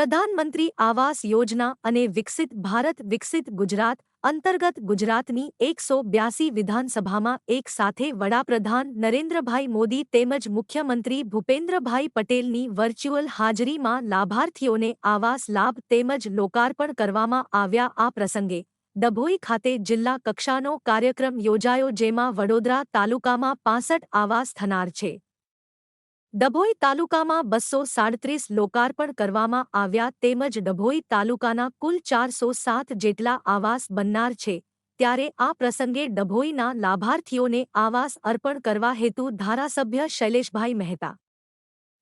પ્રધાનમંત્રી આવાસ યોજના અને વિકસિત ભારત વિકસિત ગુજરાત અંતર્ગત ગુજરાતની 182 વિધાનસભામાં એક સાથે વડાપ્રધાન નરેન્દ્રભાઈ મોદી તેમજ મુખ્યમંત્રી ભૂપેન્દ્રભાઈ પટેલની વર્ચ્યુઅલ હાજરીમાં લાભાર્થીઓને આવાસ લાભ તેમજ લોકાર્પણ કરવામાં આવ્યા। આ પ્રસંગે ડભોઈ ખાતે જિલ્લા કક્ષાનો કાર્યક્રમ યોજાયો, જેમાં વડોદરા તાલુકામાં 65 આવાસ થનાર છે। ડભોઈ તાલુકામાં 237 લોકાર્પણ કરવામાં આવ્યા તેમજ ડભોઈ તાલુકાના કુલ 407 જેટલા આવાસ બનનાર છે। ત્યારે આ પ્રસંગે ડભોઈના લાભાર્થીઓને આવાસ અર્પણ કરવા હેતુ ધારાસભ્ય શૈલેષભાઈ મહેતા,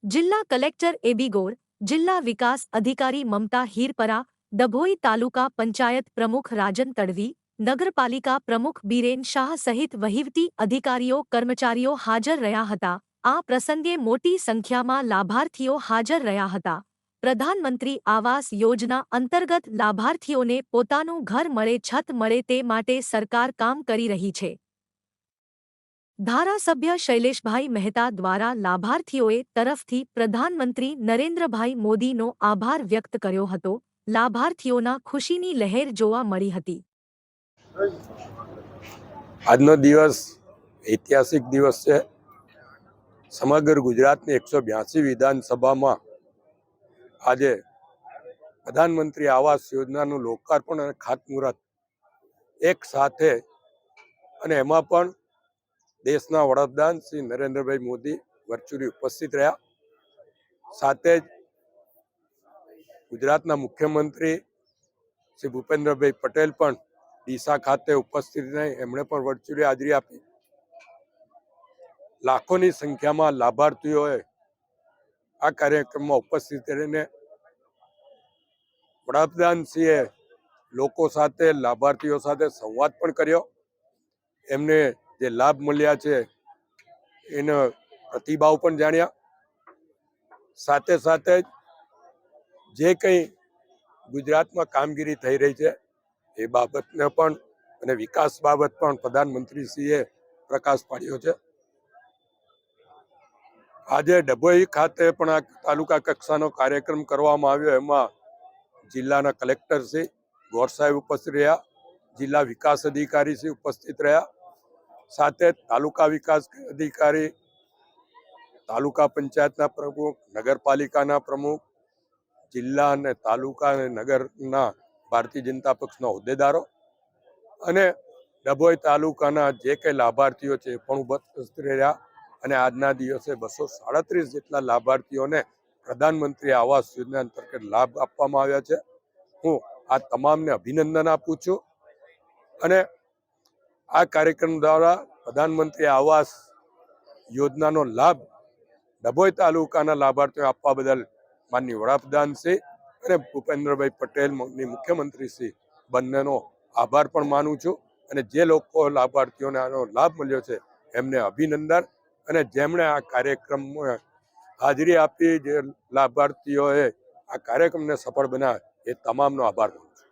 જિલ્લા કલેક્ટર એબી ગોર, જિલ્લા વિકાસ અધિકારી મમતા હીરપરા, ડભોઈ તાલુકા પંચાયત પ્રમુખ રાજન તડવી, નગરપાલિકા પ્રમુખ બીરેન શાહ સહિત વહીવટી અધિકારીઓ કર્મચારીઓ હાજર રહ્યા હતા। આ પ્રસંગે મોટી સંખ્યામાં લાભાર્થીઓ હાજર રહ્યા હતા। પ્રધાનમંત્રી આવાસ યોજના અંતર્ગત લાભાર્થીઓને પોતાનું ઘર મળે, છત મળે તે માટે સરકાર કામ કરી રહી છે। ધારાસભ્ય શૈલેષભાઈ મહેતા દ્વારા લાભાર્થીઓએ તરફથી પ્રધાનમંત્રી નરેન્દ્રભાઈ મોદીનો આભાર વ્યક્ત કર્યો હતો। લાભાર્થીઓના ખુશીની લહેર જોવા મળી હતી। આજનો દિવસ ઐતિહાસિક દિવસ છે। સમગ્ર ગુજરાતની 182 વિધાનસભામાં આજે પ્રધાનમંત્રી આવાસ યોજનાનું લોકાર્પણ અને ખાતમુહૂર્ત એક સાથે, અને એમાં પણ દેશના વડાપ્રધાન શ્રી નરેન્દ્રભાઈ મોદી વર્ચ્યુઅલી ઉપસ્થિત રહ્યા। સાથે જ ગુજરાતના મુખ્યમંત્રી શ્રી ભૂપેન્દ્રભાઈ પટેલ પણ ડીસા ખાતે ઉપસ્થિત રહી, એમણે પણ વર્ચ્યુઅલી હાજરી આપી। લાખોની સંખ્યામાં લાભાર્થીઓએ આ કાર્યક્રમમાં ઉપસ્થિત રહીને વડાપ્રધાનશ્રીએ લોકો સાથે, લાભાર્થીઓ સાથે સંવાદ પણ કર્યો। એમને જે લાભ મળ્યા છે એનો પ્રતિભાવ પણ જાણ્યા। સાથે સાથે જે કંઈ ગુજરાતમાં કામગીરી થઈ રહી છે એ બાબતને પણ અને વિકાસ બાબત પણ પ્રધાનમંત્રીશ્રીએ પ્રકાશ પાડ્યો છે। આજે ડભોઈ ખાતે પણ આ તાલુકા કક્ષાનો કાર્યક્રમ કરવામાં આવ્યો। એમાં જિલ્લાના કલેક્ટર શ્રી ગોર સાહેબ ઉપસ્થિત રહ્યા, જિલ્લા વિકાસ અધિકારી શ્રી ઉપસ્થિત રહ્યા, સાથે તાલુકા વિકાસ અધિકારી, તાલુકા પંચાયતના પ્રમુખ, નગરપાલિકાના પ્રમુખ, જિલ્લા અને તાલુકા અને નગરના ભારતીય જનતા પક્ષના હોદ્દેદારો અને ડભોઈ તાલુકાના જે કંઈ લાભાર્થીઓ છે એ પણ ઉપસ્થિત રહ્યા। અને આજના દિવસે 237 જેટલા લાભાર્થીઓને પ્રધાનમંત્રી આવાસ યોજના અંતર્ગત લાભ આપવામાં આવ્યા છે। હું આ તમામને અભિનંદન આપું છું અને આ કાર્યક્રમ દ્વારા પ્રધાનમંત્રી આવાસ યોજનાનો લાભ ડભોઈ તાલુકાના લાભાર્થીઓ આપવા બદલ માનનીય વડાપ્રધાન શ્રી અને ભૂપેન્દ્રભાઈ પટેલ મુખ્યમંત્રી શ્રી બંનેનો આભાર પણ માનું છું। અને જે લોકો લાભાર્થીઓને આનો લાભ મળ્યો છે એમને અભિનંદન, અને જેમણે આ કાર્યક્રમમાં હાજરી આપી, જે લાભાર્થીઓએ આ કાર્યક્રમને સફળ બનાવ્યો એ તમામનો આભાર માનું છું।